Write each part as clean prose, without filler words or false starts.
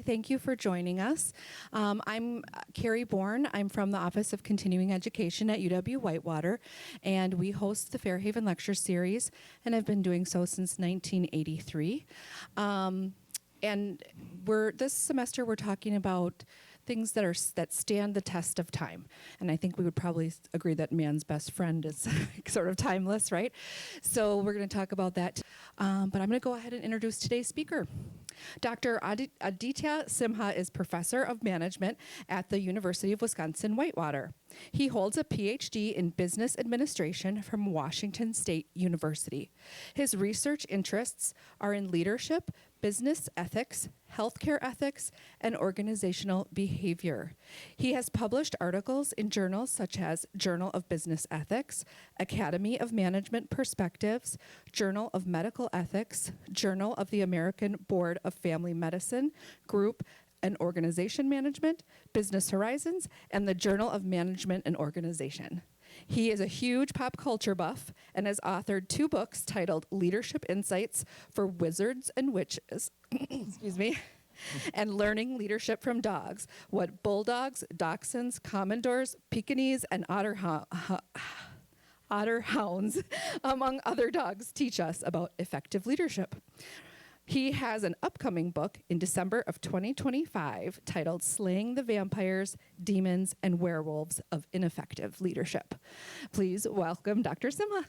Thank you for joining us. I'm Kari Borne. I'm from the Office of Continuing Education at UW-Whitewater, and we host the Fairhaven Lecture Series, and I've been doing so since 1983. And this semester we're talking about things that stand the test of time. And I think we would probably agree that man's best friend is sort of timeless, right? So we're going to talk about that. But I'm going to go ahead and introduce today's speaker. Dr. Aditya Simha is professor of management at the University of Wisconsin-Whitewater. He holds a PhD in business administration from Washington State University. His research interests are in leadership, business ethics, healthcare ethics, and organizational behavior. He has published articles in journals such as Journal of Business Ethics, Academy of Management Perspectives, Journal of Medical Ethics, Journal of the American Board of Family Medicine, Group and Organization Management, Business Horizons, and the Journal of Management and Organization. He is a huge pop culture buff and has authored 2 books titled Leadership Insights for Wizards and Witches, excuse me, and Learning Leadership from Dogs, What Bulldogs, Dachshunds, Commodores, Pekingese, and Otter Hounds, among other dogs, teach us about effective leadership. He has an upcoming book in December of 2025 titled Slaying the Vampires, Demons, and Werewolves of Ineffective Leadership. Please welcome Dr. Simha.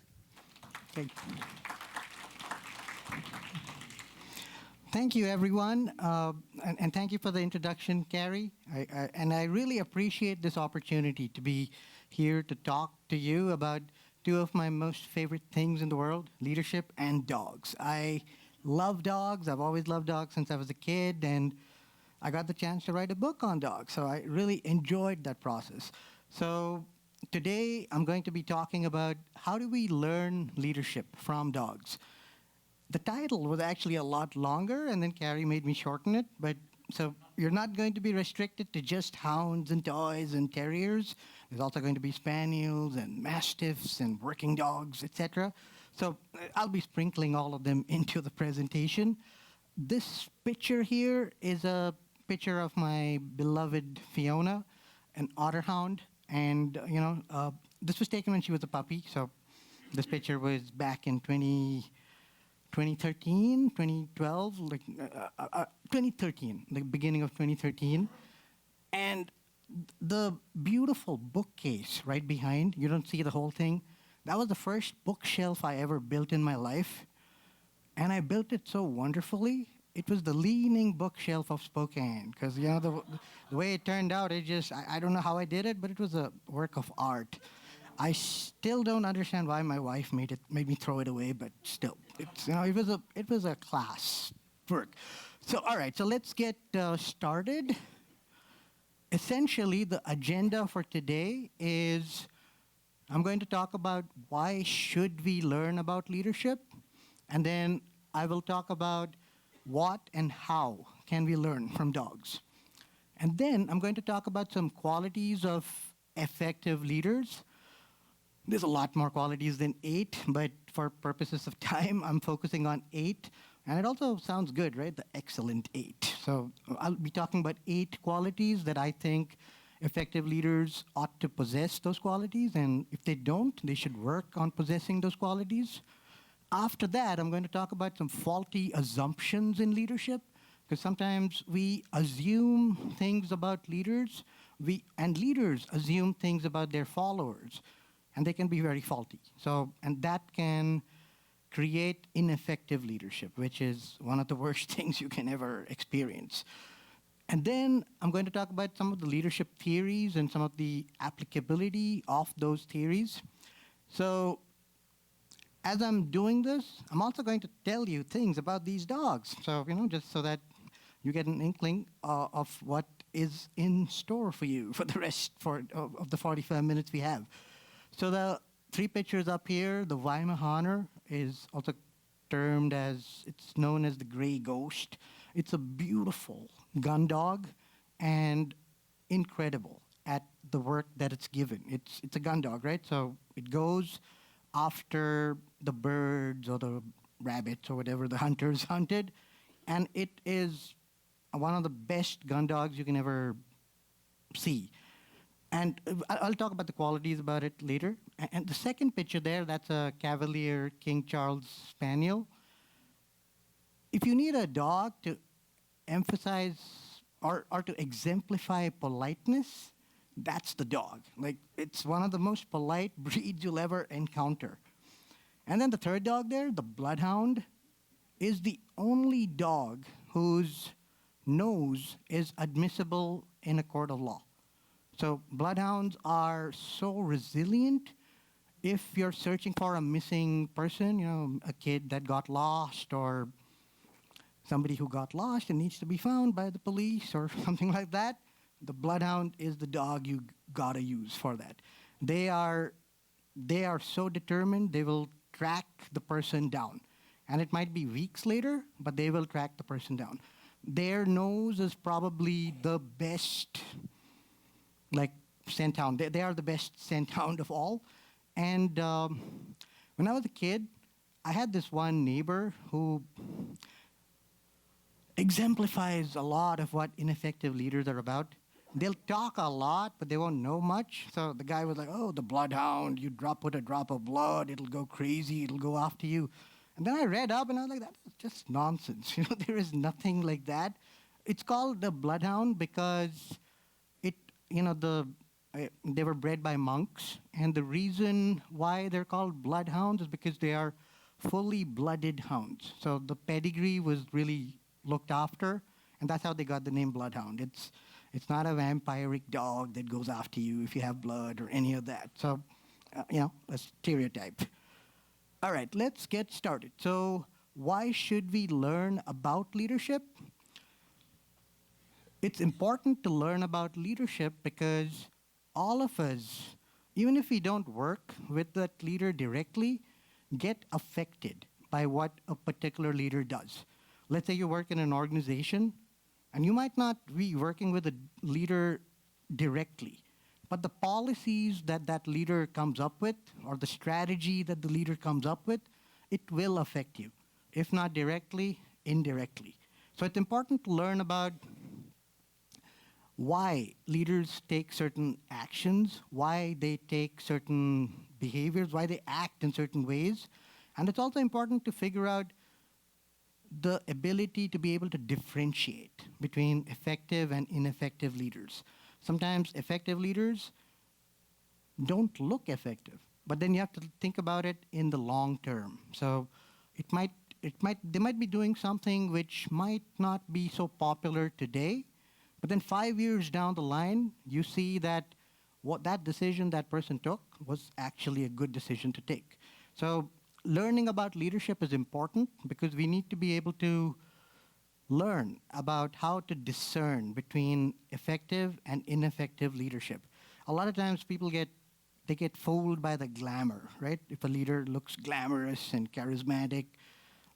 Thank you, everyone, and thank you for the introduction, Kari. I really appreciate this opportunity to be here to talk to you about 2 of my most favorite things in the world, leadership and dogs. I love dogs. I've always loved dogs since I was a kid, and I got the chance to write a book on dogs, so I really enjoyed that process. So today I'm going to be talking about how do we learn leadership from dogs. The title was actually a lot longer, and then Kari made me shorten it, but so you're not going to be restricted to just hounds and toys and terriers. There's also going to be spaniels and mastiffs and working dogs, etc. So I'll be sprinkling all of them into the presentation. This picture here is a picture of my beloved Fiona, an otter hound. And, this was taken when she was a puppy. So this picture was back in 2013, 2012, 2013, the beginning of 2013. And the beautiful bookcase right behind, you don't see the whole thing, that was the first bookshelf I ever built in my life. And I built it so wonderfully. It was the leaning bookshelf of Spokane. Because, the way it turned out, I don't know how I did it, but it was a work of art. I still don't understand why my wife made me throw it away, but still, it was a class work. So, all right, so let's get started. Essentially, the agenda for today is I'm going to talk about why should we learn about leadership, and then I will talk about what and how can we learn from dogs. And then I'm going to talk about some qualities of effective leaders. There's a lot more qualities than 8, but for purposes of time, I'm focusing on 8. And it also sounds good, right? The excellent 8. So I'll be talking about 8 qualities that I think effective leaders ought to possess those qualities, and if they don't, they should work on possessing those qualities. After that, I'm going to talk about some faulty assumptions in leadership, because sometimes we assume things about leaders, and leaders assume things about their followers, and they can be very faulty. And that can create ineffective leadership, which is one of the worst things you can ever experience. And then I'm going to talk about some of the leadership theories and some of the applicability of those theories. So as I'm doing this, I'm also going to tell you things about these dogs. So, just so that you get an inkling of what is in store for you for the rest of the 45 minutes we have. So the 3 pictures up here, the Weimaraner is also it's known as the gray ghost. It's a beautiful gun dog and incredible at the work that it's given. It's a gun dog, right? So it goes after the birds or the rabbits or whatever the hunters hunted, and it is one of the best gun dogs you can ever see. And I'll talk about the qualities about it later. And the second picture there, that's a Cavalier King Charles Spaniel. If you need a dog to emphasize or to exemplify politeness, that's the dog. Like, it's one of the most polite breeds you'll ever encounter. And then the third dog there, the Bloodhound, is the only dog whose nose is admissible in a court of law. So bloodhounds are so resilient. If you're searching for a missing person, a kid that got lost or somebody who got lost and needs to be found by the police or something like that, the bloodhound is the dog you gotta use for that. They are so determined, they will track the person down. And it might be weeks later, but they will track the person down. Their nose is probably the best, like, scent hound. They are the best scent hound of all. And when I was a kid, I had this one neighbor who exemplifies a lot of what ineffective leaders are about. They'll talk a lot, but they won't know much. So the guy was like, oh, the bloodhound, you put a drop of blood, it'll go crazy, it'll go after you. And then I read up and I was like, that's just nonsense. There is nothing like that. It's called the bloodhound because they were bred by monks. And the reason why they're called bloodhounds is because they are fully blooded hounds. So the pedigree was really looked after, and that's how they got the name bloodhound. It's not a vampiric dog that goes after you if you have blood or any of that. So, a stereotype. All right, let's get started. So, why should we learn about leadership? It's important to learn about leadership because all of us, even if we don't work with that leader directly, get affected by what a particular leader does. Let's say you work in an organization, and you might not be working with a leader directly, but the policies that that leader comes up with, or the strategy that the leader comes up with, it will affect you. If not directly, indirectly. So it's important to learn about why leaders take certain actions, why they take certain behaviors, why they act in certain ways. And it's also important to figure out the ability to be able to differentiate between effective and ineffective leaders. Sometimes effective leaders don't look effective, but then you have to think about it in the long term. So they might be doing something which might not be so popular today, but then 5 years down the line, you see that what that decision that person took was actually a good decision to take. So learning about leadership is important because we need to be able to learn about how to discern between effective and ineffective leadership. A lot of times people get fooled by the glamour, right? If a leader looks glamorous and charismatic,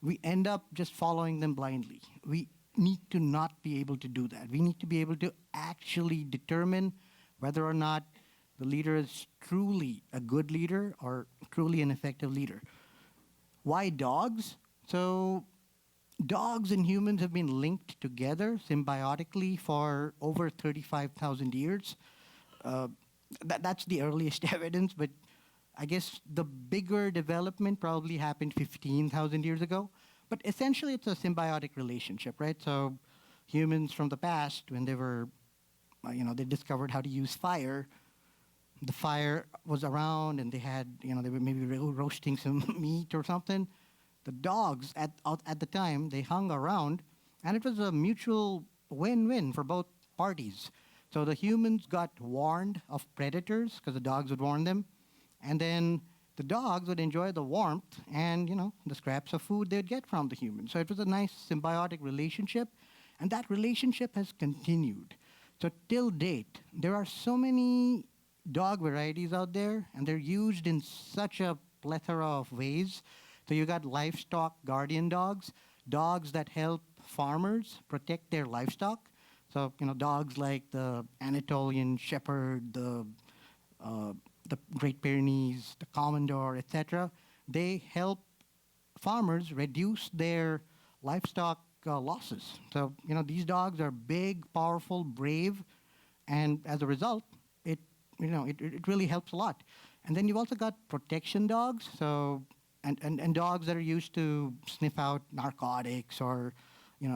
we end up just following them blindly. We need to not be able to do that. We need to be able to actually determine whether or not the leader is truly a good leader or truly an effective leader. Why dogs? So dogs and humans have been linked together symbiotically for over 35,000 years. That's the earliest evidence, but I guess the bigger development probably happened 15,000 years ago. But essentially, it's a symbiotic relationship, right? So humans from the past, when they were, they discovered how to use fire, the fire was around and they had, they were maybe roasting some meat or something. The dogs at the time, they hung around, and it was a mutual win-win for both parties. So the humans got warned of predators because the dogs would warn them, and then the dogs would enjoy the warmth and, the scraps of food they'd get from the humans. So it was a nice symbiotic relationship, and that relationship has continued. So till date, there are so many dog varieties out there, and they're used in such a plethora of ways. So you got livestock guardian dogs, dogs that help farmers protect their livestock. So, dogs like the Anatolian Shepherd, the Great Pyrenees, the Commodore, etc., they help farmers reduce their livestock losses. So, these dogs are big, powerful, brave, and as a result, it, it really helps a lot. And then you've also got protection dogs, so, and dogs that are used to sniff out narcotics or,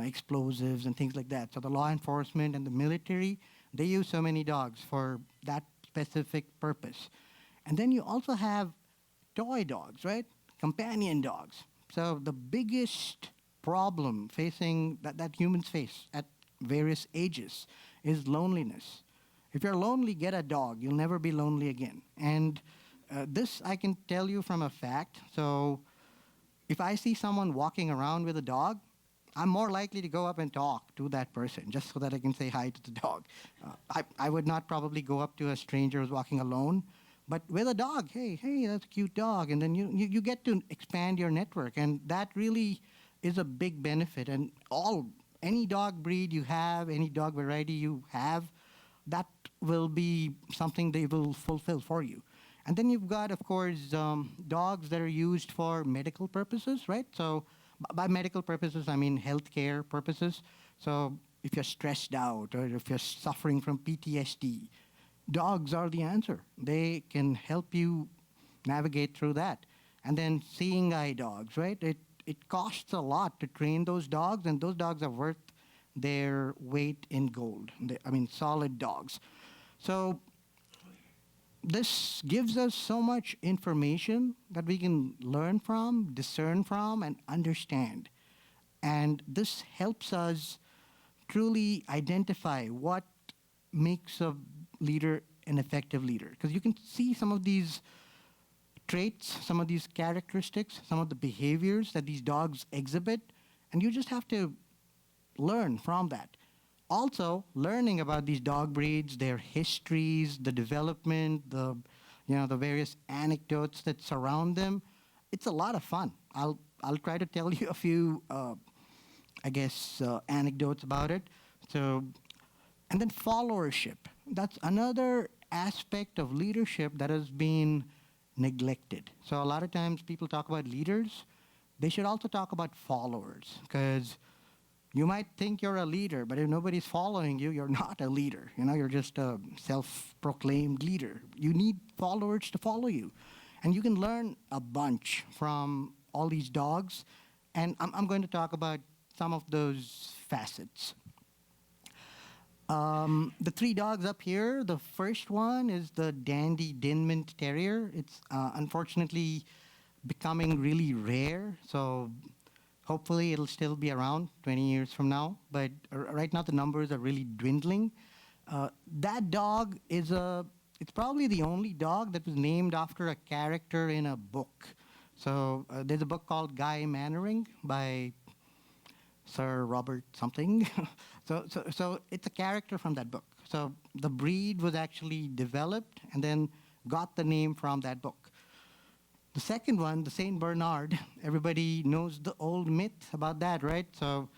explosives and things like that. So the law enforcement and the military, they use so many dogs for that specific purpose. And then you also have toy dogs, right? Companion dogs. So the biggest problem facing that humans face at various ages is loneliness. If you're lonely, get a dog. You'll never be lonely again. And this I can tell you from a fact. So if I see someone walking around with a dog, I'm more likely to go up and talk to that person just so that I can say hi to the dog. I would not probably go up to a stranger who's walking alone. But with a dog, hey, that's a cute dog. And then you get to expand your network. And that really is a big benefit. And any dog breed you have, any dog variety you have, that will be something they will fulfill for you. And then you've got, of course, dogs that are used for medical purposes, right? So by medical purposes, I mean healthcare purposes. So if you're stressed out or if you're suffering from PTSD, dogs are the answer. They can help you navigate through that. And then seeing eye dogs, right? It costs a lot to train those dogs, and those dogs are worth their weight in gold. Solid dogs. So this gives us so much information that we can learn from, discern from, and understand. And this helps us truly identify what makes a leader an effective leader. Because you can see some of these traits, some of these characteristics, some of the behaviors that these dogs exhibit, and you just have to learn from that. Also, learning about these dog breeds, their histories, the development, the various anecdotes that surround them, it's a lot of fun. I'll try to tell you a few, anecdotes about it. So, and then followership. That's another aspect of leadership that has been neglected. So a lot of times people talk about leaders. They should also talk about followers, because you might think you're a leader, but if nobody's following you, you're not a leader. You're just a self-proclaimed leader. You need followers to follow you. And you can learn a bunch from all these dogs. And I'm going to talk about some of those facets. The three dogs up here, the first one is the Dandy Dinmont Terrier. It's unfortunately becoming really rare. So hopefully it'll still be around 20 years from now, but right now the numbers are really dwindling. That dog it's probably the only dog that was named after a character in a book. So there's a book called Guy Mannering by Sir Robert something. So it's a character from that book. So the breed was actually developed and then got the name from that book. The second one, the Saint Bernard, everybody knows the old myth about that, right? So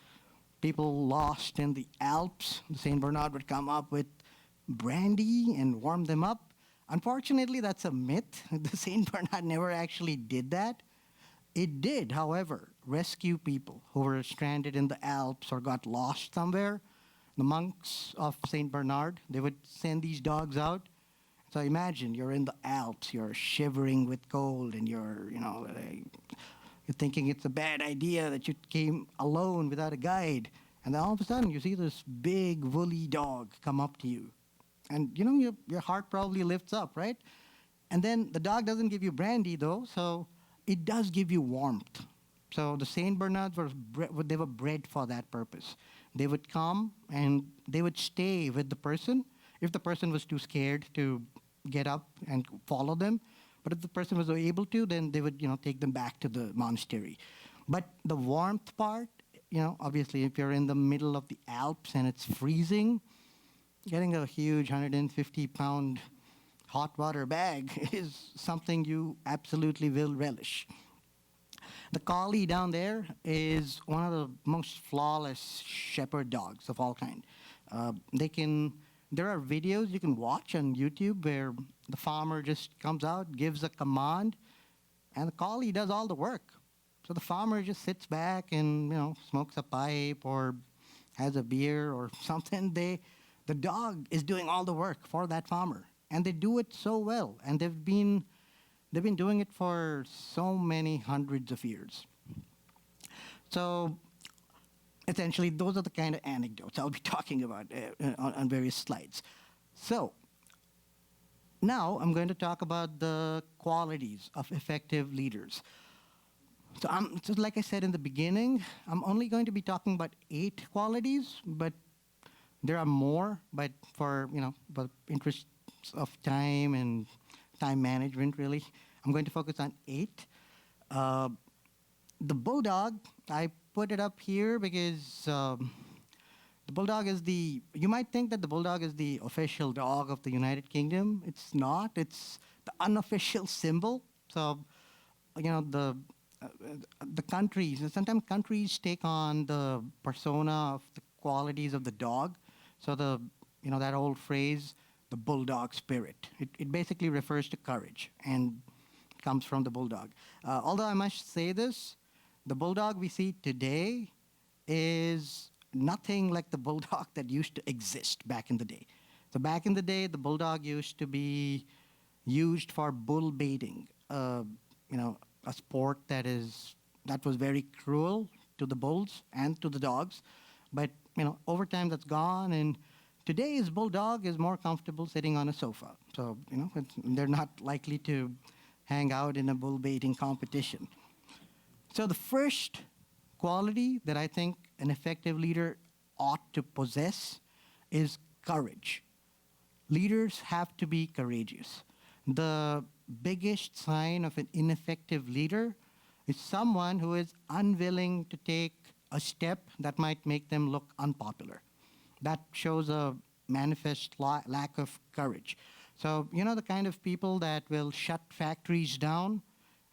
people lost in the Alps, the Saint Bernard would come up with brandy and warm them up. Unfortunately, that's a myth. The Saint Bernard never actually did that. It did, however, rescue people who were stranded in the Alps or got lost somewhere. The monks of Saint Bernard, they would send these dogs out. So imagine you're in the Alps, you're shivering with cold, and you're thinking it's a bad idea that you came alone without a guide. And then all of a sudden you see this big woolly dog come up to you. And your heart probably lifts up, right? And then the dog doesn't give you brandy though, so it does give you warmth. So the Saint Bernards they were bred for that purpose. They would come and they would stay with the person if the person was too scared to get up and follow them. But if the person was able to, then they would, take them back to the monastery. But the warmth part, obviously if you're in the middle of the Alps and it's freezing, getting a huge 150-pound hot water bag is something you absolutely will relish. The collie down there is one of the most flawless shepherd dogs of all kind. There are videos you can watch on YouTube where the farmer just comes out, gives a command, and the collie does all the work. So the farmer just sits back and smokes a pipe or has a beer or something. The dog is doing all the work for that farmer, and they do it so well. And they've been doing it for so many hundreds of years. So essentially, those are the kind of anecdotes I'll be talking about on various slides. So now I'm going to talk about the qualities of effective leaders. So like I said in the beginning, I'm only going to be talking about 8 qualities, but there are more. But for but interests of time and time management, really, I'm going to focus on 8. Uh, the bulldog, I put it up here because the bulldog is you might think that the bulldog is the official dog of the United Kingdom. It's not. It's the unofficial symbol. So, uh, the countries, and sometimes countries take on the persona of the qualities of the dog. So that old phrase, the bulldog spirit. It basically refers to courage and comes from the bulldog. Although I must say this, the bulldog we see today is nothing like the bulldog that used to exist back in the day. So back in the day, the bulldog used to be used for bull baiting. A sport that was very cruel to the bulls and to the dogs. But over time that's gone, and today's bulldog is more comfortable sitting on a sofa. So they're not likely to hang out in a bull baiting competition. So the first quality that I think an effective leader ought to possess is courage. Leaders have to be courageous. The biggest sign of an ineffective leader is someone who is unwilling to take a step that might make them look unpopular. That shows a manifest lack of courage. So, the kind of people that will shut factories down,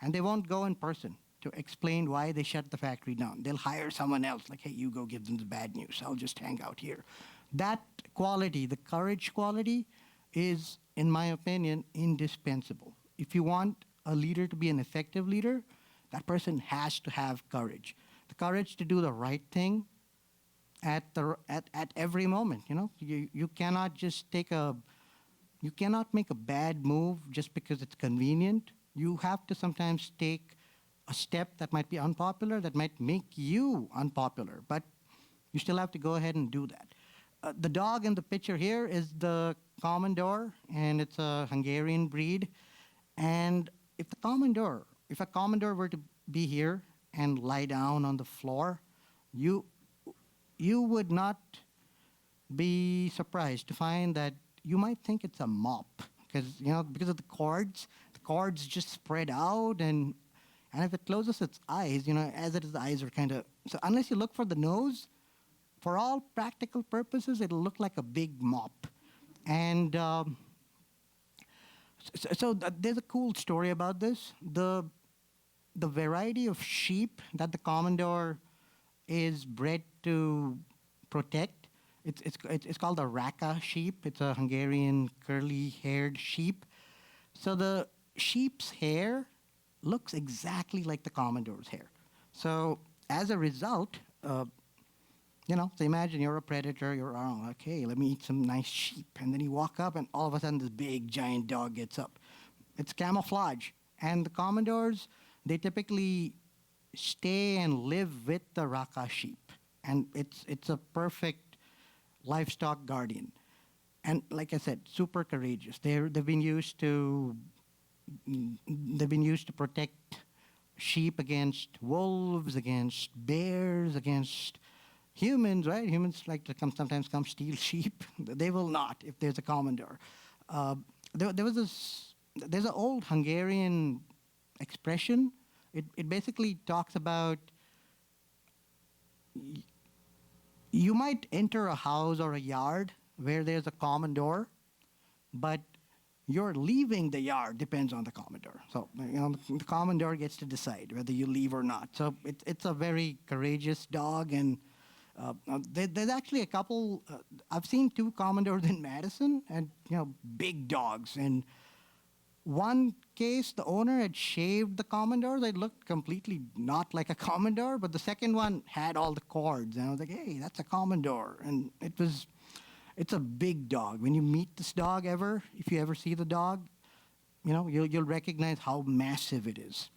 and they won't go in person to explain why they shut the factory down. They'll hire someone else, like, hey, you go give them the bad news. I'll just hang out here. That quality, the courage quality, is, in my opinion, indispensable. If you want a leader to be an effective leader, that person has to have courage. The courage to do the right thing at every moment. You cannot just you cannot make a bad move just because it's convenient. You have to sometimes take a step that might be unpopular, that might make you unpopular, but you still have to go ahead and do that. The dog in the picture here is the Commodore, and it's a Hungarian breed. And if a Commodore were to be here and lie down on the floor, you would not be surprised to find that you might think it's a mop because of the cords just spread out, and if it closes its eyes, as it is, the eyes are kind of, so unless you look for the nose, for all practical purposes, it'll look like a big mop. And there's a cool story about this. The variety of sheep that the Commodore is bred to protect, it's called a Raka sheep. It's a Hungarian curly-haired sheep. So the sheep's hair looks exactly like the Commodore's hair. So as a result, so imagine you're a predator, you're, okay, let me eat some nice sheep. And then you walk up and all of a sudden this big giant dog gets up. It's camouflage. And the Commodores, they typically stay and live with the Raka sheep. And it's a perfect livestock guardian. And like I said, super courageous. They've been used to protect sheep against wolves, against bears, against humans, right? Humans like to sometimes come steal sheep. They will not if there's a Commodore. There's an old Hungarian expression. It basically talks about you might enter a house or a yard where there's a Commodore, but your leaving the yard depends on the Commodore. So, the Commodore gets to decide whether you leave or not. So it's a very courageous dog, and there's actually a couple. I've seen 2 Commodores in Madison, and big dogs. And One case, the owner had shaved the commodore. They looked completely not like a commodore, but the second one had all the cords. And I was like, hey, that's a commodore. And it's a big dog. When you meet this dog if you ever see the dog, you'll recognize how massive it is.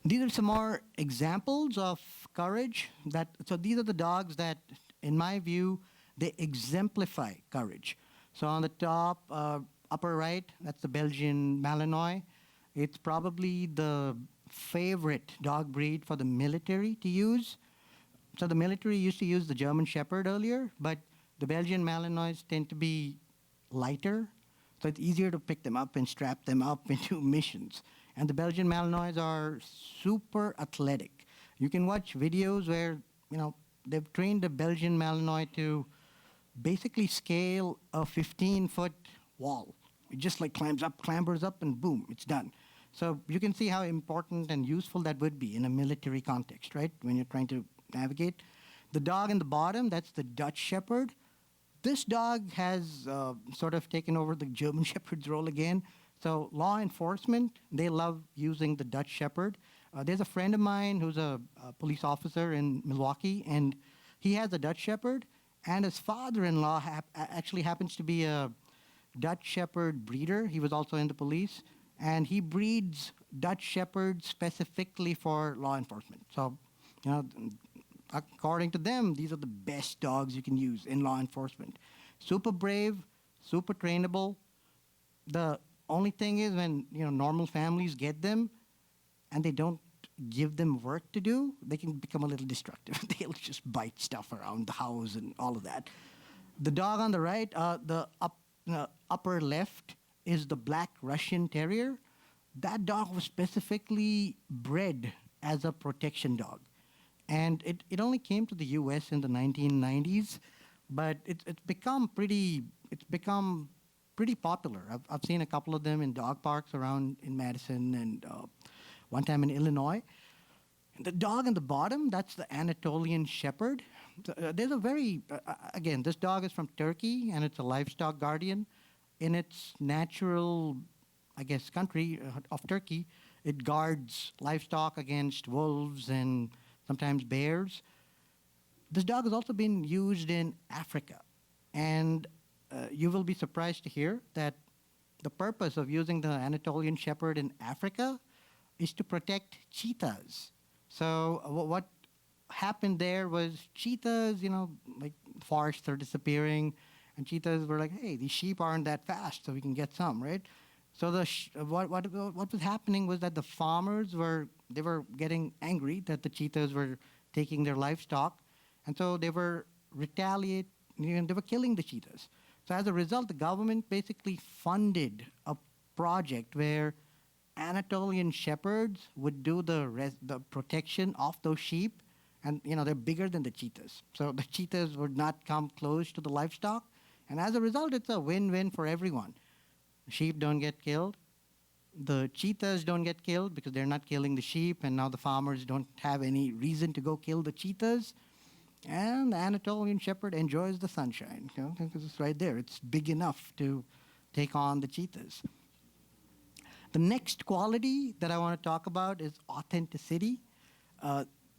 These are some more examples of courage. So these are the dogs that, in my view, they exemplify courage. So on the top, upper right, that's the Belgian Malinois. It's probably the favorite dog breed for the military to use. So the military used to use the German Shepherd earlier, but the Belgian Malinois tend to be lighter, so it's easier to pick them up and strap them up into missions. And the Belgian Malinois are super athletic. You can watch videos where, they've trained the Belgian Malinois to basically scale a 15-foot wall. It just like clambers up, and boom, it's done. So you can see how important and useful that would be in a military context, right? When you're trying to navigate. The dog in the bottom, that's the Dutch Shepherd. This dog has sort of taken over the German Shepherd's role again. So law enforcement, they love using the Dutch Shepherd. There's a friend of mine who's a police officer in Milwaukee, and he has a Dutch Shepherd, and his father-in-law actually happens to be a Dutch Shepherd breeder. He was also in the police, and he breeds Dutch Shepherds specifically for law enforcement. So, according to them, these are the best dogs you can use in law enforcement. Super brave, super trainable. The only thing is when normal families get them and they don't give them work to do, they can become a little destructive. They'll just bite stuff around the house and all of that. The dog on the right, the upper left, is the Black Russian Terrier. That dog was specifically bred as a protection dog. And it only came to the U.S. in the 1990s, but it's become pretty popular. I've seen a couple of them in dog parks around in Madison and one time in Illinois. And the dog in the bottom, that's the Anatolian Shepherd. There's a very, again, this dog is from Turkey, and it's a livestock guardian. In its natural, country of Turkey, it guards livestock against wolves and sometimes bears. This dog has also been used in Africa. And you will be surprised to hear that the purpose of using the Anatolian Shepherd in Africa is to protect cheetahs. So what happened there was cheetahs, like forests are disappearing, and cheetahs were like, hey, these sheep aren't that fast, so we can get some, right? So what was happening was that the farmers were getting angry that the cheetahs were taking their livestock, and so they were they were killing the cheetahs. So as a result, the government basically funded a project where Anatolian shepherds would do the protection of those sheep, and they're bigger than the cheetahs. So the cheetahs would not come close to the livestock, and as a result, it's a win-win for everyone. The sheep don't get killed. The cheetahs don't get killed because they're not killing the sheep, and now the farmers don't have any reason to go kill the cheetahs. And the Anatolian shepherd enjoys the sunshine, because it's right there. It's big enough to take on the cheetahs. The next quality that I want to talk about is authenticity.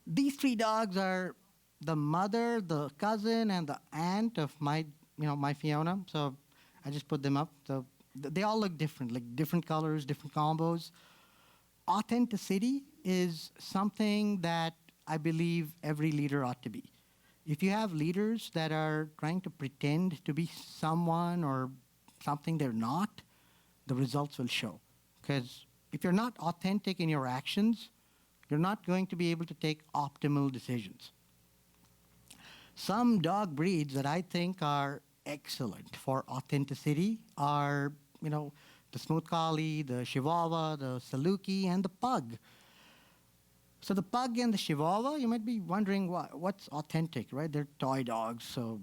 These three dogs are the mother, the cousin, and the aunt of my Fiona. So I just put them up. So they all look different, like different colors, different combos. Authenticity is something that I believe every leader ought to be. If you have leaders that are trying to pretend to be someone or something they're not, the results will show. Because if you're not authentic in your actions, you're not going to be able to take optimal decisions. Some dog breeds that I think are excellent for authenticity are, the Smooth Collie, the Chihuahua, the Saluki, and the Pug. So the Pug and the Chihuahua, you might be wondering what's authentic, right? They're toy dogs. So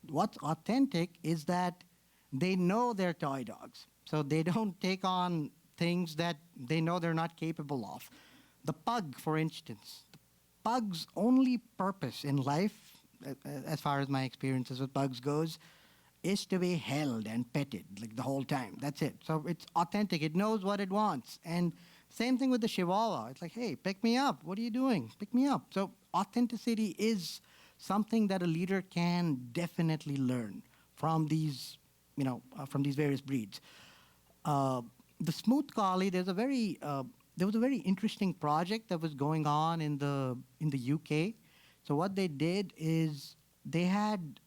what's authentic is that they know they're toy dogs. So they don't take on things that they know they're not capable of. The Pug, for instance, the Pug's only purpose in life, as far as my experiences with Pugs goes, is to be held and petted like the whole time. That's it. So it's authentic. It knows what it wants. And same thing with the Chihuahua. It's like, hey, pick me up. What are you doing? Pick me up. So authenticity is something that a leader can definitely learn from these, from these various breeds. The smooth collie, there was a very interesting project that was going on in the UK. So what they did is they had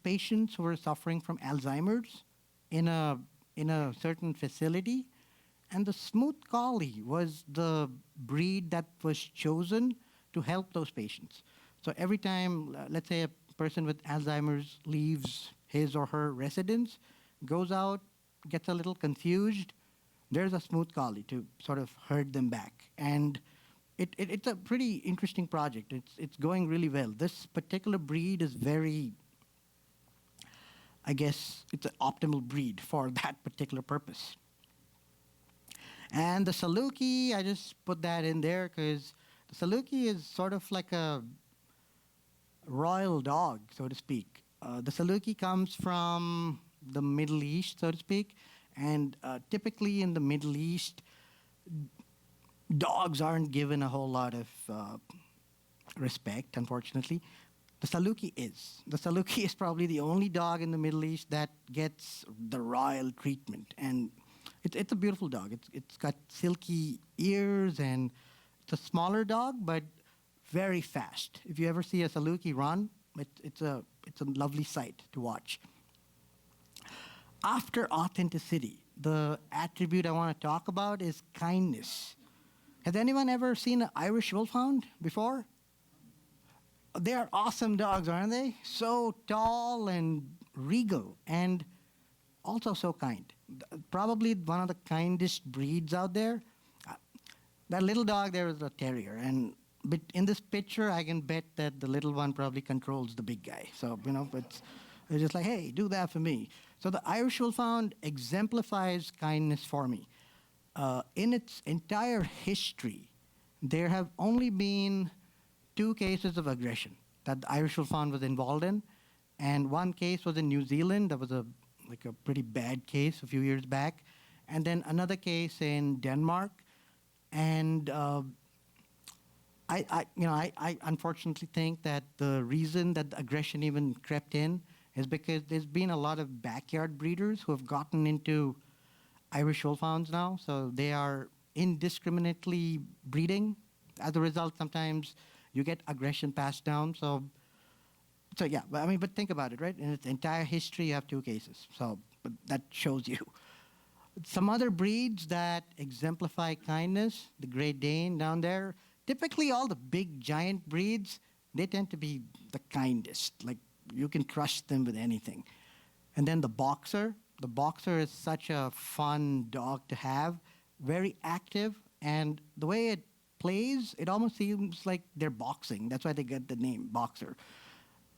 patients who were suffering from Alzheimer's in a certain facility, and the smooth collie was the breed that was chosen to help those patients. So every time, let's say a person with Alzheimer's leaves his or her residence, goes out, gets a little confused, there's a smooth collie to sort of herd them back. And it's a pretty interesting project. It's going really well. This particular breed is very, I guess, it's an optimal breed for that particular purpose. And the Saluki, I just put that in there because the Saluki is sort of like a royal dog, so to speak. The Saluki comes from the Middle East, so to speak, and typically in the Middle East, dogs aren't given a whole lot of respect, unfortunately. The Saluki is. The Saluki is probably the only dog in the Middle East that gets the royal treatment. And it's a beautiful dog. It's got silky ears, and it's a smaller dog, but very fast. If you ever see a Saluki run, it's a lovely sight to watch. After authenticity, the attribute I want to talk about is kindness. Has anyone ever seen an Irish Wolfhound before? They are awesome dogs, aren't they? So tall and regal, and also so kind. Probably one of the kindest breeds out there. That little dog there is a terrier, but in this picture, I can bet that the little one probably controls the big guy. So, it's just like, hey, do that for me. So the Irish Wolfhound exemplifies kindness for me. In its entire history, there have only been 2 cases of aggression that the Irish Wolfhound was involved in, and one case was in New Zealand. That was a pretty bad case a few years back, and then another case in Denmark. And I unfortunately think that the reason that the aggression even crept in is because there's been a lot of backyard breeders who have gotten into Irish Wolfhounds now, so they are indiscriminately breeding. As a result, sometimes you get aggression passed down. So yeah, but think about it, right? In its entire history, you have 2 cases. So but that shows you. Some other breeds that exemplify kindness, the Great Dane down there, typically all the big giant breeds, they tend to be the kindest. Like, you can trust them with anything. And then the Boxer. The Boxer is such a fun dog to have, very active, and the way it plays, it almost seems like they're boxing. That's why they get the name Boxer.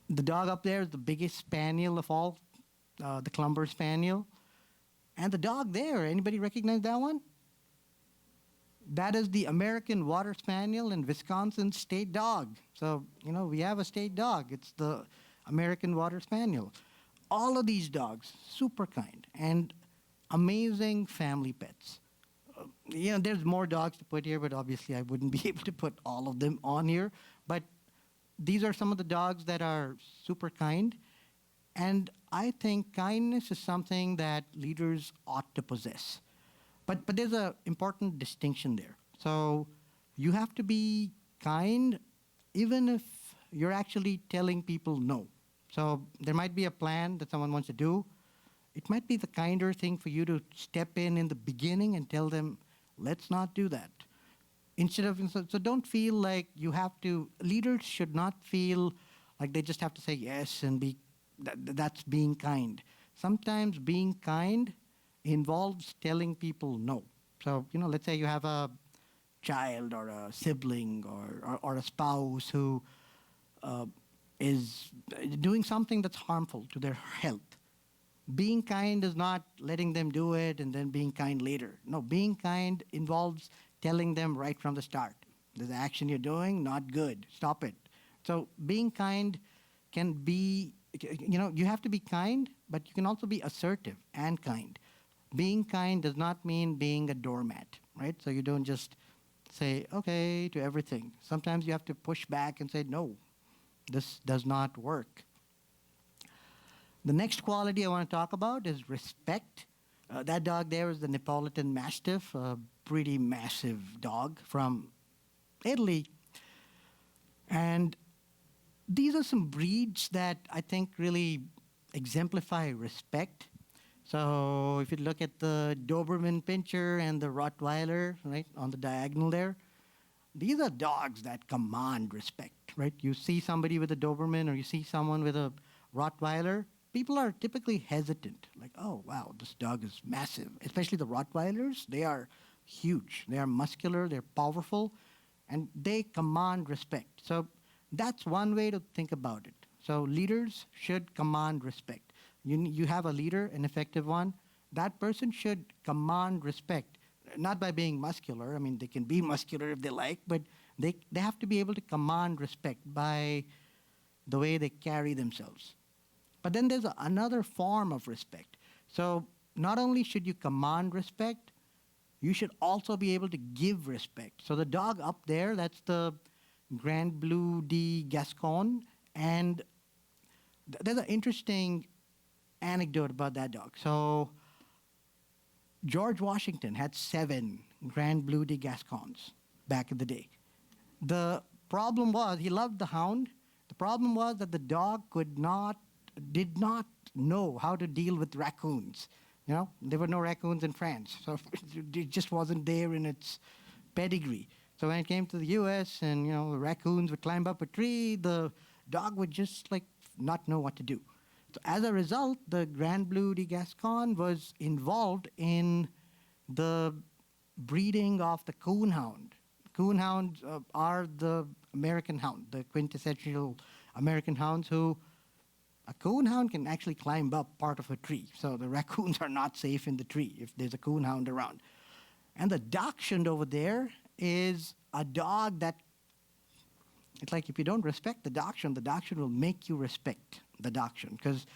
The dog up there is the biggest spaniel of all, the Clumber Spaniel. And the dog there, anybody recognize that one? That is the American Water Spaniel and Wisconsin state dog. So, we have a state dog. It's the American Water Spaniel. All of these dogs, super kind and amazing family pets. There's more dogs to put here, but obviously I wouldn't be able to put all of them on here. But these are some of the dogs that are super kind. And I think kindness is something that leaders ought to possess. But there's an important distinction there. So you have to be kind even if you're actually telling people no. So there might be a plan that someone wants to do. It might be the kinder thing for you to step in the beginning and tell them, let's not do that. So don't feel like you have to, leaders should not feel like they just have to say yes and that's being kind. Sometimes being kind involves telling people no. So, let's say you have a child or a sibling or a spouse who is doing something that's harmful to their health. Being kind is not letting them do it and then being kind later. No, being kind involves telling them right from the start. This action you're doing, not good. Stop it. So being kind can be you have to be kind, but you can also be assertive and kind. Being kind does not mean being a doormat, right? So you don't just say okay to everything. Sometimes you have to push back and say, no, this does not work. The next quality I want to talk about is respect. That dog there is the Neapolitan Mastiff, a pretty massive dog from Italy. And these are some breeds that I think really exemplify respect. So if you look at the Doberman Pinscher and the Rottweiler, right, on the diagonal there, these are dogs that command respect, right? You see somebody with a Doberman or you see someone with a Rottweiler, people are typically hesitant. Like, oh, wow, this dog is massive. Especially the Rottweilers, they are huge. They are muscular, they're powerful, and they command respect. So that's one way to think about it. So leaders should command respect. You have a leader, an effective one, that person should command respect, not by being muscular. I mean, they can be muscular if they like, but they have to be able to command respect by the way they carry themselves. But then there's another form of respect. So not only should you command respect, you should also be able to give respect. So the dog up there, that's the Grand Blue de Gascon, and there's an interesting anecdote about that dog. So George Washington had 7 Grand Blue de Gascons back in the day. The problem was he loved the hound. The problem was that the dog did not know how to deal with raccoons. There were no raccoons in France, so it just wasn't there in its pedigree. So when it came to the U.S. and the raccoons would climb up a tree, the dog would just not know what to do. So as a result, the Grand Blue de Gascon was involved in the breeding of the coonhound. Coonhounds are the American hound, the quintessential American hounds who a coonhound can actually climb up part of a tree. So the raccoons are not safe in the tree if there's a coonhound around. And the dachshund over there is a dog that, it's like if you don't respect the dachshund will make you respect the dachshund. Because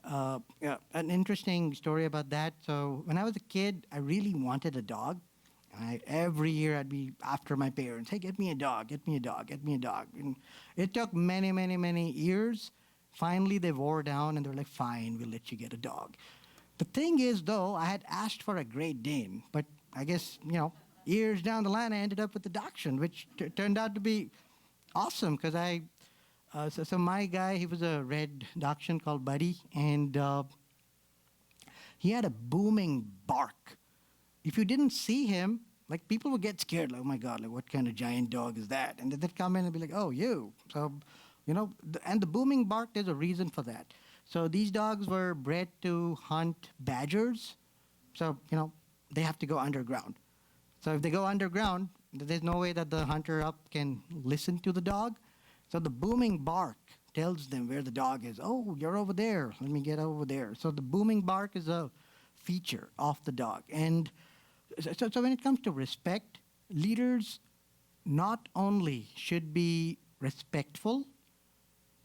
an interesting story about that. So when I was a kid, I really wanted a dog. Every year I'd be after my parents, hey, get me a dog, get me a dog, get me a dog. And it took many, many, many years. Finally, they wore down and they were like, fine, we'll let you get a dog. The thing is, though, I had asked for a Great Dane, but I guess, years down the line, I ended up with the Dachshund, which turned out to be awesome because so my guy, he was a red Dachshund called Buddy, and he had a booming bark. If you didn't see him, people would get scared, like, oh my God, what kind of giant dog is that? And then they'd come in and be like, oh, you. So, and the booming bark, there's a reason for that. So these dogs were bred to hunt badgers. So, they have to go underground. So if they go underground, there's no way that the hunter up can listen to the dog. So the booming bark tells them where the dog is. Oh, you're over there. Let me get over there. So the booming bark is a feature of the dog. And so when it comes to respect, leaders not only should be respectful,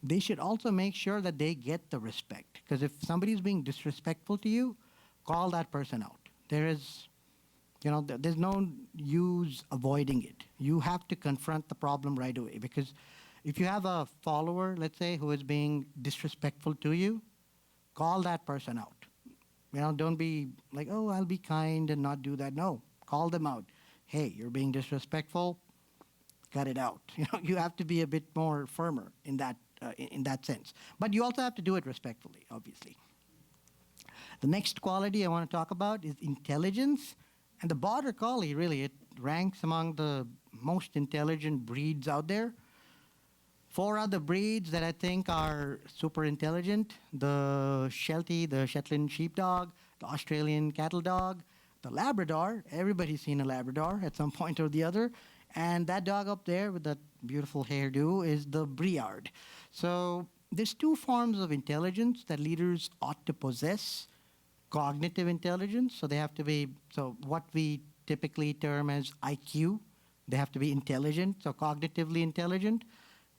they should also make sure that they get the respect. Because if somebody is being disrespectful to you, call that person out. There's no use avoiding it. You have to confront the problem right away. Because if you have a follower, let's say, who is being disrespectful to you, call that person out. Don't be like, oh, I'll be kind and not do that. No, call them out. Hey, you're being disrespectful. Cut it out. You have to be a bit more firmer in that sense. But you also have to do it respectfully, obviously. The next quality I want to talk about is intelligence. And the Border Collie, really, it ranks among the most intelligent breeds out there. 4 other breeds that I think are super intelligent: the Sheltie, the Shetland Sheepdog, the Australian Cattle Dog, the Labrador. Everybody's seen a Labrador at some point or the other. And that dog up there with that beautiful hairdo is the Briard. So there's 2 forms of intelligence that leaders ought to possess. Cognitive intelligence, so they have to be, so what we typically term as IQ, they have to be intelligent, so cognitively intelligent.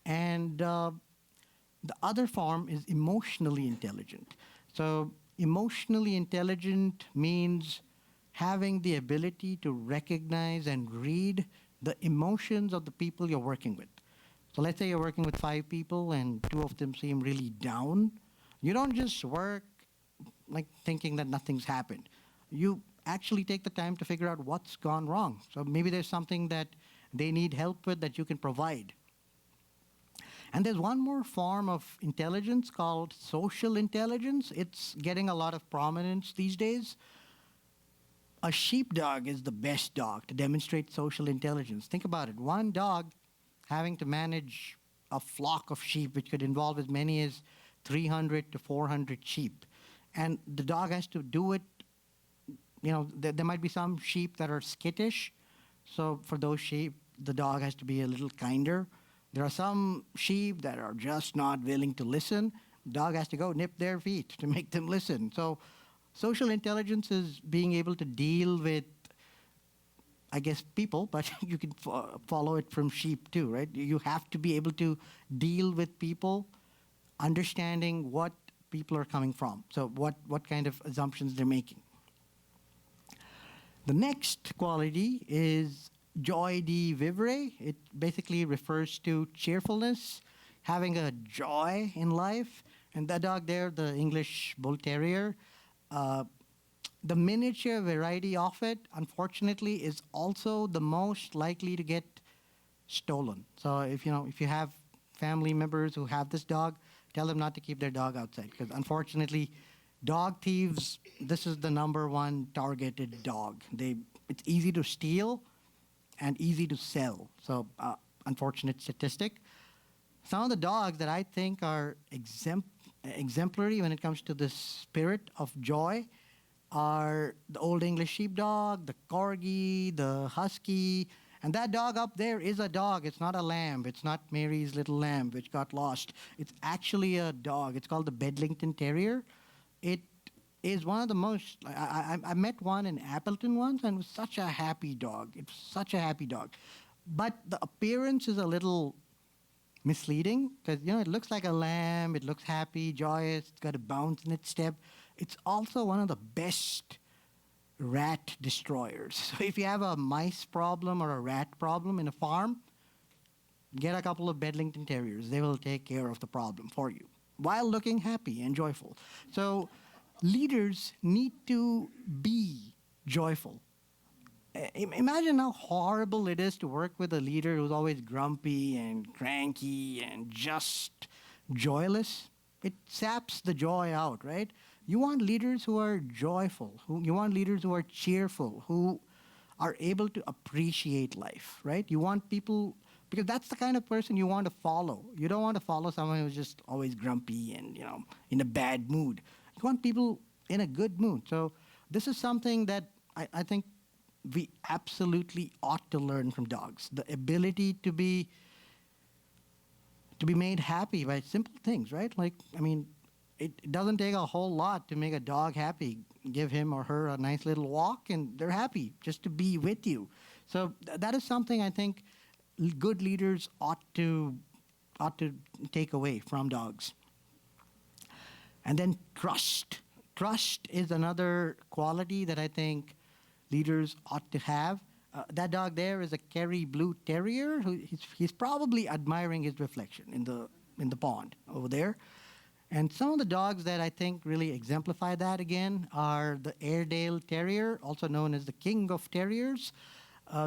And The other form is emotionally intelligent. So, emotionally intelligent means having the ability to recognize and read the emotions of the people you're working with. So, let's say you're working with 5 people and 2 of them seem really down. You don't just work like thinking that nothing's happened. You actually take the time to figure out what's gone wrong. So, maybe there's something that they need help with that you can provide. And there's one more form of intelligence called social intelligence. It's getting a lot of prominence these days. A sheepdog is the best dog to demonstrate social intelligence. Think about it. One dog having to manage a flock of sheep, which could involve as many as 300 to 400 sheep. And the dog has to do it. There might be some sheep that are skittish. So for those sheep, the dog has to be a little kinder. There are some sheep that are just not willing to listen. Dog has to go nip their feet to make them listen. So social intelligence is being able to deal with, I guess, people, but you can follow it from sheep too, right? You have to be able to deal with people, understanding what people are coming from. So what kind of assumptions they're making. The next quality is joy de vivre. It basically refers to cheerfulness, having a joy in life. And that dog there, the English Bull Terrier, the miniature variety of it, unfortunately, is also the most likely to get stolen. So if you have family members who have this dog, tell them not to keep their dog outside, because unfortunately, dog thieves, this is the number one targeted dog. It's easy to steal and easy to sell. So unfortunate statistic. Some of the dogs that I think are exemplary when it comes to the spirit of joy are the Old English Sheepdog, the Corgi, the Husky. And that dog up there is a dog. It's not a lamb. It's not Mary's little lamb, which got lost. It's actually a dog. It's called the Bedlington Terrier. It is one of the most... I met one in Appleton once, and it was such a happy dog. It was such a happy dog. But the appearance is a little misleading, because it looks like a lamb. It looks happy, joyous. It's got a bounce in its step. It's also one of the best rat destroyers. So if you have a mice problem or a rat problem in a farm, get a couple of Bedlington Terriers. They will take care of the problem for you while looking happy and joyful. So leaders need to be joyful. Imagine how horrible it is to work with a leader who's always grumpy and cranky and just joyless. It saps the joy out, right? You want leaders who are joyful. You want leaders who are cheerful, who are able to appreciate life, right? You want people, because that's the kind of person you want to follow. You don't want to follow someone who's just always grumpy and, in a bad mood. You want people in a good mood. So this is something that I think we absolutely ought to learn from dogs. The ability to be made happy by simple things, right? It doesn't take a whole lot to make a dog happy. Give him or her a nice little walk, and they're happy just to be with you. So that is something I think good leaders ought to take away from dogs. And then trust. Trust is another quality that I think leaders ought to have. That dog there is a Kari Blue Terrier. He's probably admiring his reflection in the pond over there. And some of the dogs that I think really exemplify that again are the Airedale Terrier, also known as the King of Terriers.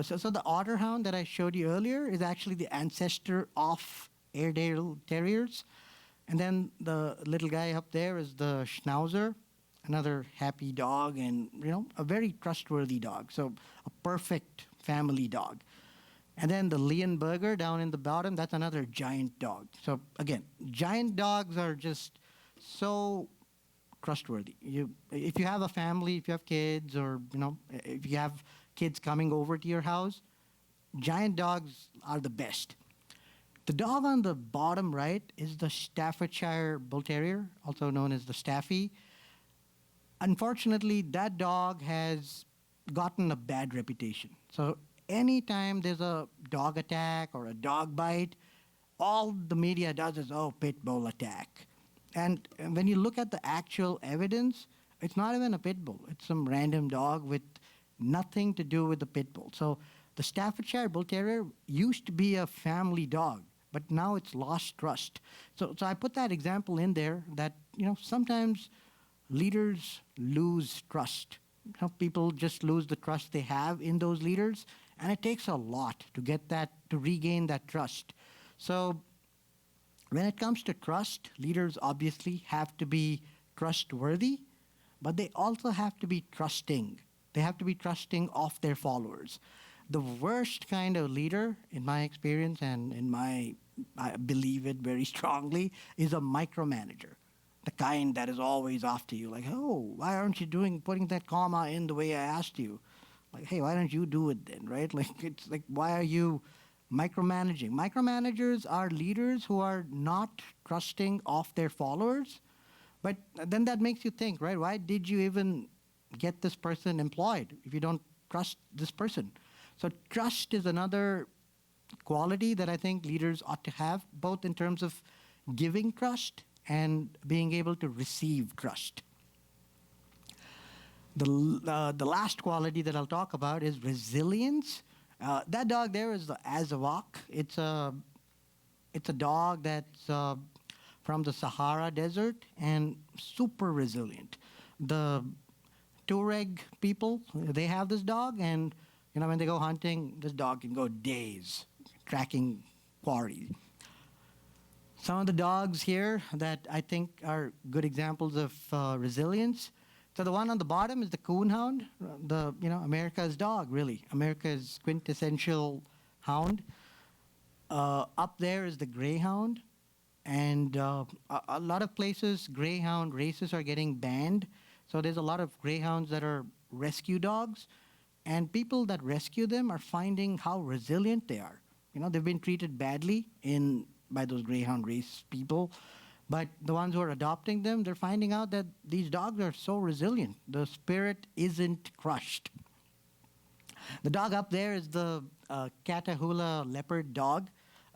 So the Otter Hound that I showed you earlier is actually the ancestor of Airedale Terriers. And then the little guy up there is the Schnauzer, another happy dog and, a very trustworthy dog. So a perfect family dog. And then the Leonberger down in the bottom, that's another giant dog. So again, giant dogs are just so trustworthy. If you have a family, if you have kids, or if you have kids coming over to your house, giant dogs are the best. The dog on the bottom right is the Staffordshire Bull Terrier, also known as the Staffy. Unfortunately, that dog has gotten a bad reputation. So anytime there's a dog attack or a dog bite, all the media does is, oh, pit bull attack. And when you look at the actual evidence, it's not even a pit bull. It's some random dog with nothing to do with the pit bull. So the Staffordshire Bull Terrier used to be a family dog, but now it's lost trust. So I put that example in there that, sometimes leaders lose trust. People just lose the trust they have in those leaders, and it takes a lot to get that, to regain that trust. So when it comes to trust, leaders obviously have to be trustworthy, but they also have to be trusting. They have to be trusting of their followers. The worst kind of leader, in my experience and I believe it very strongly, is a micromanager. The kind that is always after you, like, oh, why aren't you putting that comma in the way I asked you? Like, hey, why don't you do it then, right? Like, it's like, why are you micromanaging? Micromanagers are leaders who are not trusting of their followers. But then that makes you think, right? Why did you even get this person employed if you don't trust this person? So trust is another quality that I think leaders ought to have, both in terms of giving trust and being able to receive trust. The last quality that I'll talk about is resilience. That dog there is the Azawak. It's a dog that's from the Sahara Desert and super resilient. The Tuareg people, they have this dog, and when they go hunting, this dog can go days tracking quarry. Some of the dogs here that I think are good examples of resilience. So the one on the bottom is the coonhound, America's dog, really, America's quintessential hound. Up there is the greyhound, and a lot of places greyhound races are getting banned. So there's a lot of greyhounds that are rescue dogs, and people that rescue them are finding how resilient they are. They've been treated badly by those greyhound race people, but the ones who are adopting them, they're finding out that these dogs are so resilient. The spirit isn't crushed. The dog up there is the Catahoula leopard dog.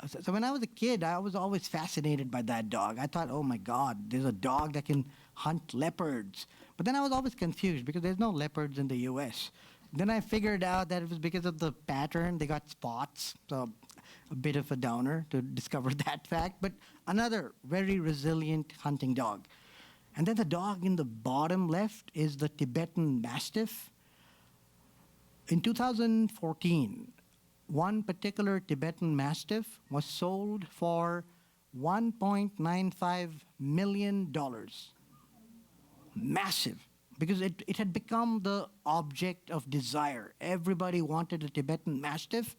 So when I was a kid, I was always fascinated by that dog. I thought, oh my God, there's a dog that can hunt leopards. But then I was always confused because there's no leopards in the US. Then I figured out that it was because of the pattern. They got spots. So a bit of a downer to discover that fact. But another very resilient hunting dog. And then the dog in the bottom left is the Tibetan Mastiff. In 2014, one particular Tibetan Mastiff was sold for $1.95 million. Massive. Because it had become the object of desire. Everybody wanted a Tibetan Mastiff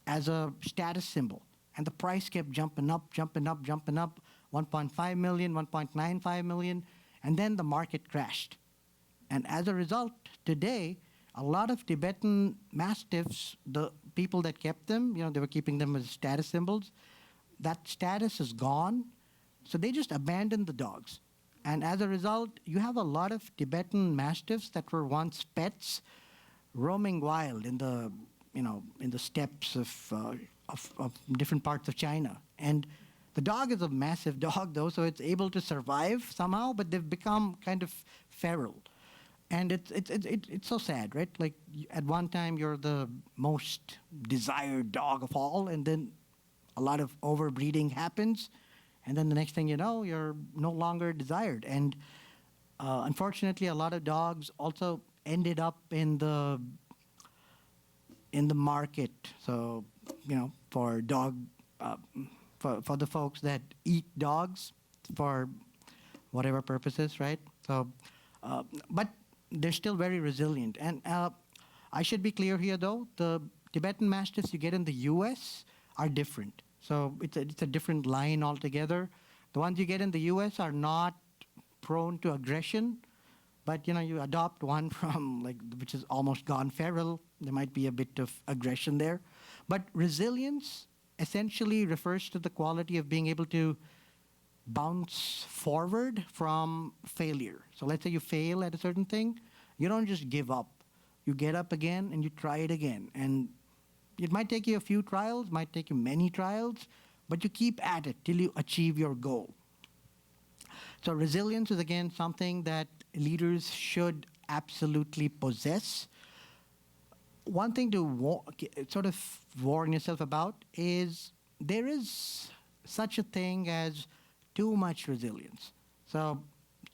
as a status symbol. And the price kept jumping up, jumping up, jumping up. 1.5 million, 1.95 million. And then the market crashed. And as a result, today, a lot of Tibetan Mastiffs, the people that kept them, they were keeping them as status symbols. That status is gone. So they just abandoned the dogs. And as a result, you have a lot of Tibetan Mastiffs that were once pets roaming wild in the steppes of different parts of China. And the dog is a massive dog, though, so it's able to survive somehow, but they've become kind of feral. And it's so sad, right? Like, at one time, you're the most desired dog of all, and then a lot of overbreeding happens. And then the next thing you know, you're no longer desired. And unfortunately, a lot of dogs also ended up in the market. So, for for the folks that eat dogs for whatever purposes, right? So, but they're still very resilient. And I should be clear here, though, the Tibetan Mastiffs you get in the U.S. are different. So it's a different line altogether. The ones you get in the U.S. are not prone to aggression, but you adopt one from which is almost gone feral. There might be a bit of aggression there, but resilience essentially refers to the quality of being able to bounce forward from failure. So let's say you fail at a certain thing, you don't just give up. You get up again and you try it again. And it might take you a few trials, might take you many trials, but you keep at it till you achieve your goal. So resilience is again something that leaders should absolutely possess. One thing to sort of warn yourself about is there is such a thing as too much resilience. So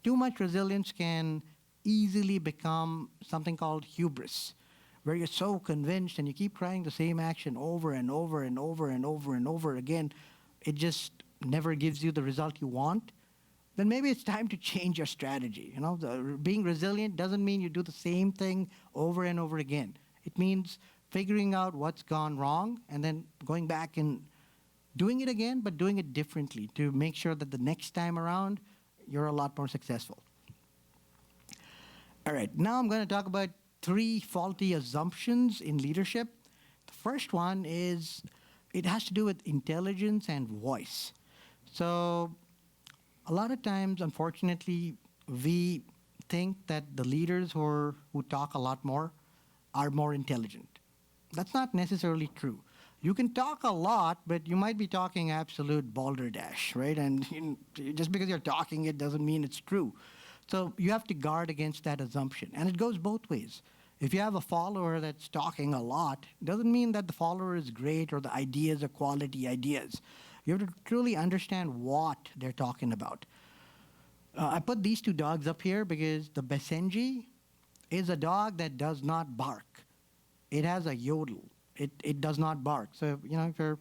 too much resilience can easily become something called hubris, where you're so convinced and you keep trying the same action over and over and over and over and over again. It just never gives you the result you want. Then maybe it's time to change your strategy. You know, being resilient doesn't mean you do the same thing over and over again. It means figuring out what's gone wrong and then going back and doing it again, but doing it differently to make sure that the next time around you're a lot more successful. All right, now I'm going to talk about 3 faulty assumptions in leadership. The first one is it has to do with intelligence and voice. So a lot of times, unfortunately, we think that the leaders who talk a lot more are more intelligent. That's not necessarily true. You can talk a lot, but you might be talking absolute balderdash, right? And just because you're talking it doesn't mean it's true. So you have to guard against that assumption. And it goes both ways. If you have a follower that's talking a lot, doesn't mean that the follower is great or the ideas are quality ideas. You have to truly understand what they're talking about. I put these 2 dogs up here because the Basenji is a dog that does not bark. It has a yodel. It does not bark. So, if you're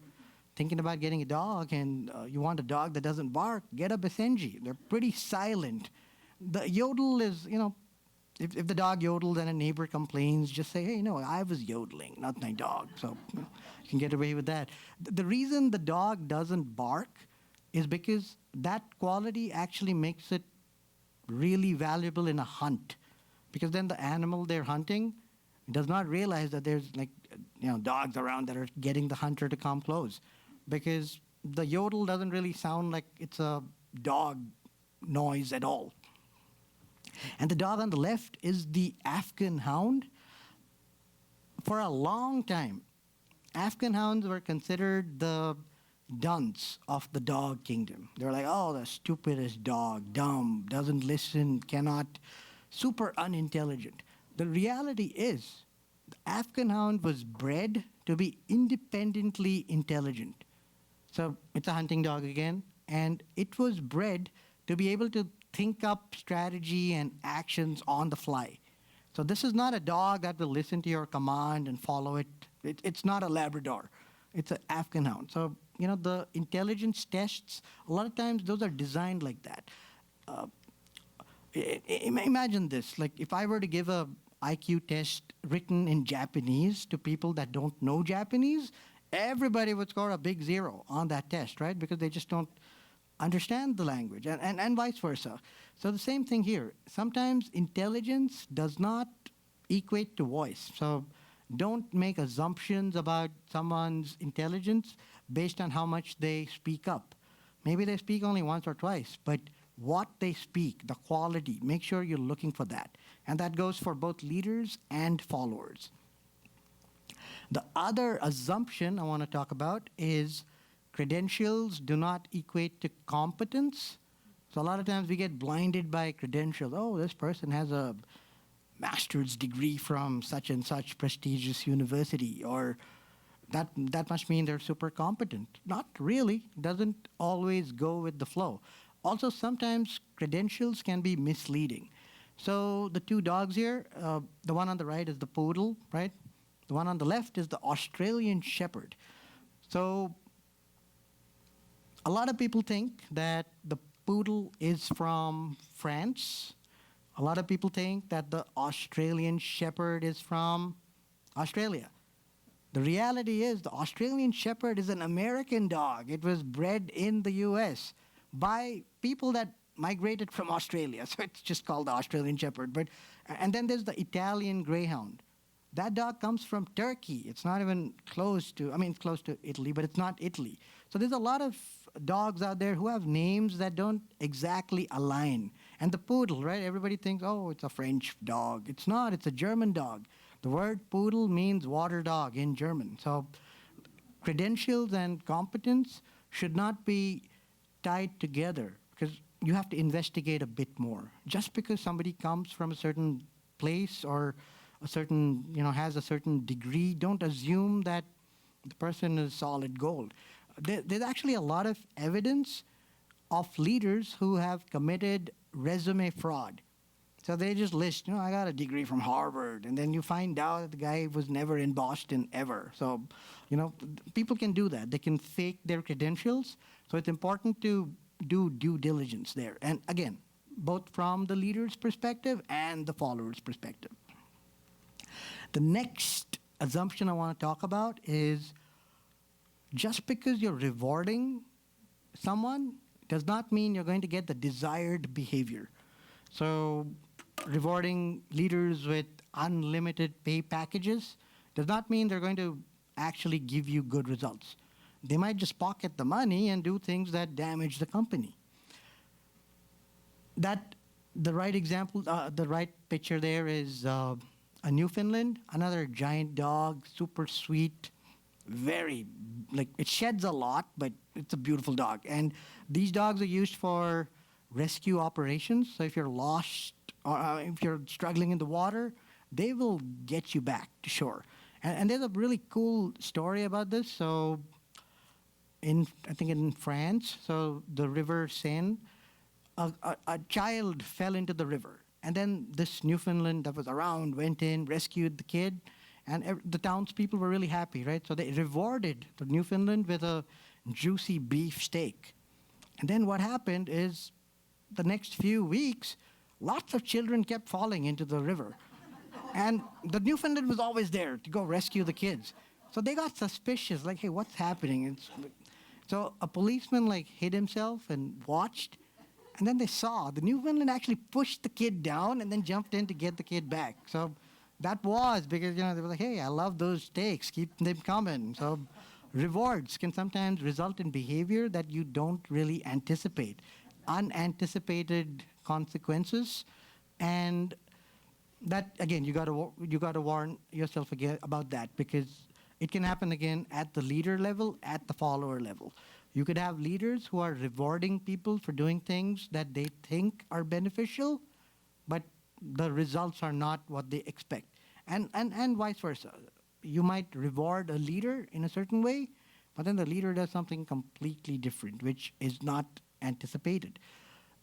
thinking about getting a dog and you want a dog that doesn't bark, get a Basenji. They're pretty silent. The yodel is, if the dog yodels and a neighbor complains, just say, hey, no, I was yodeling, not my dog. So you can get away with that. The reason the dog doesn't bark is because that quality actually makes it really valuable in a hunt. Because then the animal they're hunting does not realize that there's dogs around that are getting the hunter to come close. Because the yodel doesn't really sound like it's a dog noise at all. And the dog on the left is the Afghan hound. For a long time, Afghan hounds were considered the dunce of the dog kingdom. They were like, oh, the stupidest dog, dumb, doesn't listen, cannot, super unintelligent. The reality is, the Afghan hound was bred to be independently intelligent. So it's a hunting dog again, and it was bred to be able to think up strategy and actions on the fly. So this is not a dog that will listen to your command and follow it. It's not a Labrador. It's an Afghan hound. So, the intelligence tests, a lot of times those are designed like that. Imagine this, like if I were to give a IQ test written in Japanese to people that don't know Japanese, everybody would score a big 0 on that test, right? Because they just don't understand the language, and vice versa. So the same thing here. Sometimes intelligence does not equate to voice. So don't make assumptions about someone's intelligence based on how much they speak up. Maybe they speak only once or twice, but what they speak, the quality, make sure you're looking for that. And that goes for both leaders and followers. The other assumption I want to talk about is credentials do not equate to competence. So a lot of times we get blinded by credentials. Oh, this person has a master's degree from such and such prestigious university, or that must mean they're super competent. Not really. Doesn't always go with the flow. Also, sometimes credentials can be misleading. So the 2 dogs here, the one on the right is the poodle, right? The one on the left is the Australian Shepherd. So a lot of people think that the poodle is from France. A lot of people think that the Australian Shepherd is from Australia. The reality is the Australian Shepherd is an American dog. It was bred in the US by people that migrated from Australia. So it's just called the Australian Shepherd. And then there's the Italian Greyhound. That dog comes from Turkey. It's not even close to, it's close to Italy, but it's not Italy. So there's a lot of dogs out there who have names that don't exactly align. And the poodle, right? Everybody thinks, oh, it's a French dog. It's not. It's a German dog. The word poodle means water dog in German. So credentials and competence should not be tied together, because you have to investigate a bit more. Just because somebody comes from a certain place or a certain, has a certain degree, don't assume that the person is solid gold. There's actually a lot of evidence of leaders who have committed resume fraud. So they just list, I got a degree from Harvard, and then you find out that the guy was never in Boston ever. So, people can do that. They can fake their credentials. So it's important to do due diligence there. And again, both from the leader's perspective and the follower's perspective. The next assumption I want to talk about is just because you're rewarding someone does not mean you're going to get the desired behavior. So rewarding leaders with unlimited pay packages does not mean they're going to actually give you good results. They might just pocket the money and do things that damage the company. The right example, the right picture there is a Newfoundland, another giant dog, super sweet, it sheds a lot, but it's a beautiful dog. And these dogs are used for rescue operations. So if you're lost or if you're struggling in the water, they will get you back to shore. And there's a really cool story about this. So I think in France, so the river Seine, a child fell into the river. And then this Newfoundland that was around went in, rescued the kid, and the townspeople were really happy, right? So they rewarded the Newfoundland with a juicy beef steak. And then what happened is the next few weeks, lots of children kept falling into the river. And the Newfoundland was always there to go rescue the kids. So they got suspicious, like, hey, what's happening? So a policeman hid himself and watched, and then they saw the Newfoundland actually pushed the kid down and then jumped in to get the kid back. So that was because, they were like, hey, I love those steaks, keep them coming. So rewards can sometimes result in behavior that you don't really anticipate, unanticipated consequences, and that again you got to warn yourself again about that, because it can happen again at the leader level, at the follower level. You could have leaders who are rewarding people for doing things that they think are beneficial, but the results are not what they expect. And vice versa. You might reward a leader in a certain way, but then the leader does something completely different, which is not anticipated.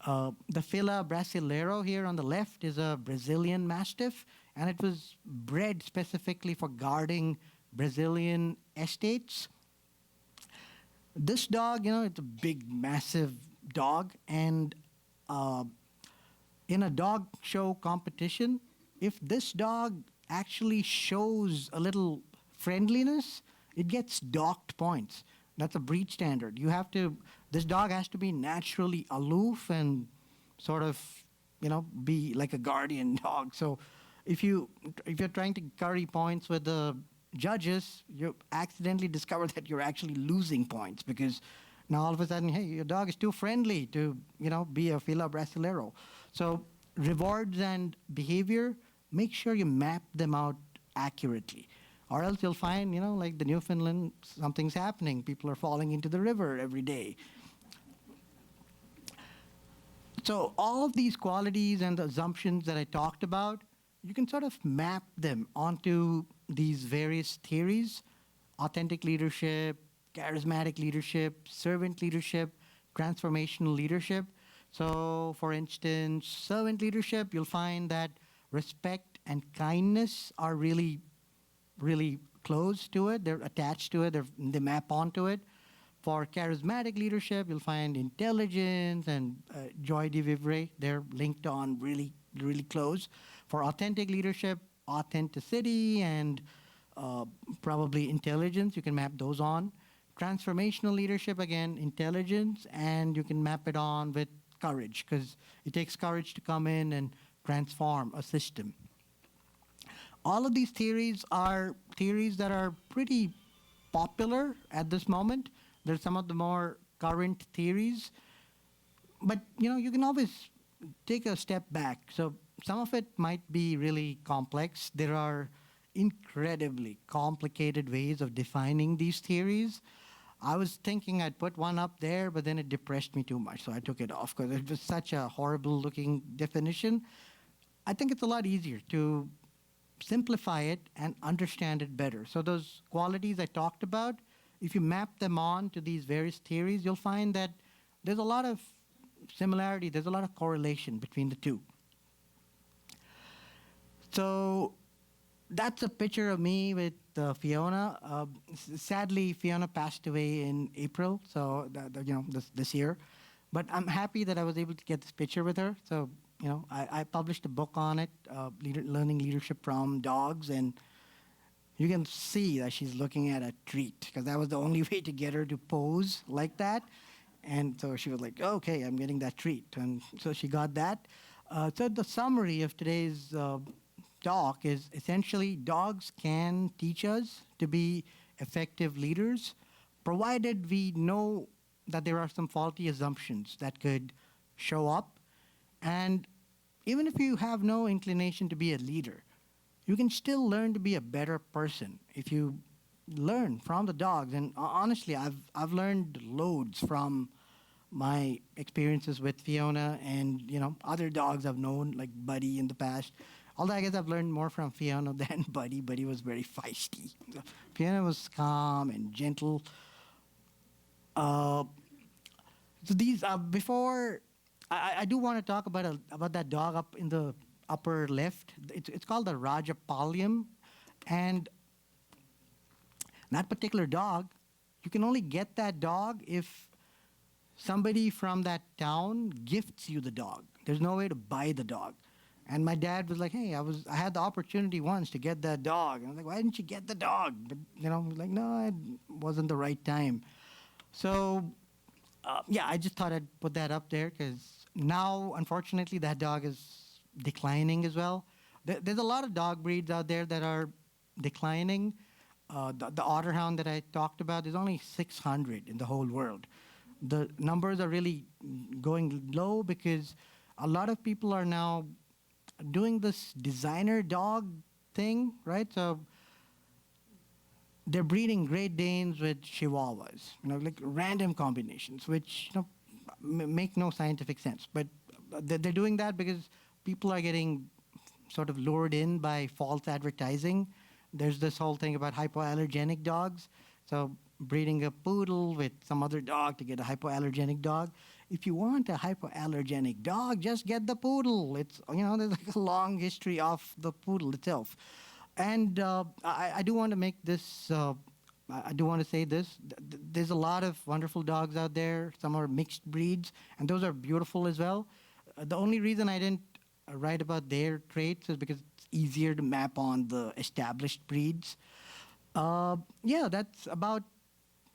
The Fila Brasileiro here on the left is a Brazilian Mastiff, and it was bred specifically for guarding Brazilian estates. This dog, it's a big, massive dog, and in a dog show competition, if this dog actually shows a little friendliness, it gets docked points. That's a breed standard. This dog has to be naturally aloof and sort of, be like a guardian dog. So if you're trying to curry points with the judges, you accidentally discover that you're actually losing points, because now all of a sudden, hey, your dog is too friendly to, be a Fila Brasileiro. So rewards and behavior, make sure you map them out accurately. Or else you'll find, like the Newfoundland, something's happening. People are falling into the river every day. So all of these qualities and the assumptions that I talked about, you can sort of map them onto these various theories: authentic leadership, charismatic leadership, servant leadership, transformational leadership. So, for instance, servant leadership, you'll find that respect and kindness are really, really close to it. They're attached to it. They map onto it. For charismatic leadership, you'll find intelligence and joie de vivre. They're linked on really, really close. For authentic leadership, authenticity and probably intelligence, you can map those on. Transformational leadership, again, intelligence, and you can map it on with courage, because it takes courage to come in and transform a system. All of these theories are theories that are pretty popular at this moment. They're some of the more current theories. But, you can always take a step back. So some of it might be really complex. There are incredibly complicated ways of defining these theories. I was thinking I'd put one up there, but then it depressed me too much, so I took it off because it was such a horrible looking definition. I think it's a lot easier to simplify it and understand it better. So those qualities I talked about, if you map them on to these various theories, you'll find that there's a lot of similarity, there's a lot of correlation between the two. So that's a picture of me with Fiona. Sadly, Fiona passed away in April, so this year. But I'm happy that I was able to get this picture with her. So I published a book on it, learning leadership from dogs, and you can see that she's looking at a treat because that was the only way to get her to pose like that. And so she was like, okay, I'm getting that treat. And so she got that. So the summary of today's talk is essentially dogs can teach us to be effective leaders, provided we know that there are some faulty assumptions that could show up. And even if you have no inclination to be a leader, you can still learn to be a better person if you learn from the dogs. And honestly, I've learned loads from my experiences with Fiona and other dogs I've known, like Buddy in the past. Although I guess I've learned more from Fiona than Buddy. Buddy was very feisty. So Fiona was calm and gentle. So these before I do want to talk about that dog up in the upper left. It's called the Rajapalയം, and that particular dog, you can only get that dog if somebody from that town gifts you the dog. There's no way to buy the dog. And my dad was like, hey, I had the opportunity once to get that dog. And I was like, why didn't you get the dog? But, he was like, no, it wasn't the right time. So, I just thought I'd put that up there because now, unfortunately, that dog is declining as well. There's a lot of dog breeds out there that are declining. The Otterhound that I talked about is only 600 in the whole world. The numbers are really going low because a lot of people are now doing this designer dog thing, right? So they're breeding Great Danes with Chihuahuas, like random combinations, which make no scientific sense. But they're doing that because people are getting sort of lured in by false advertising. There's this whole thing about hypoallergenic dogs. So breeding a poodle with some other dog to get a hypoallergenic dog. If you want a hypoallergenic dog, just get the poodle. It's there's like a long history of the poodle itself. And I do want to make this. I do want to say this. There's a lot of wonderful dogs out there. Some are mixed breeds, and those are beautiful as well. The only reason I didn't write about their traits is because it's easier to map on the established breeds. That's about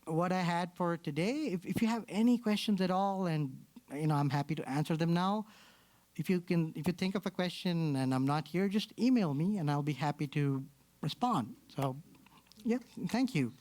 what I had for today. If you have any questions at all, and I'm happy to answer them now. If you think of a question and I'm not here, just email me and I'll be happy to respond. So, thank you.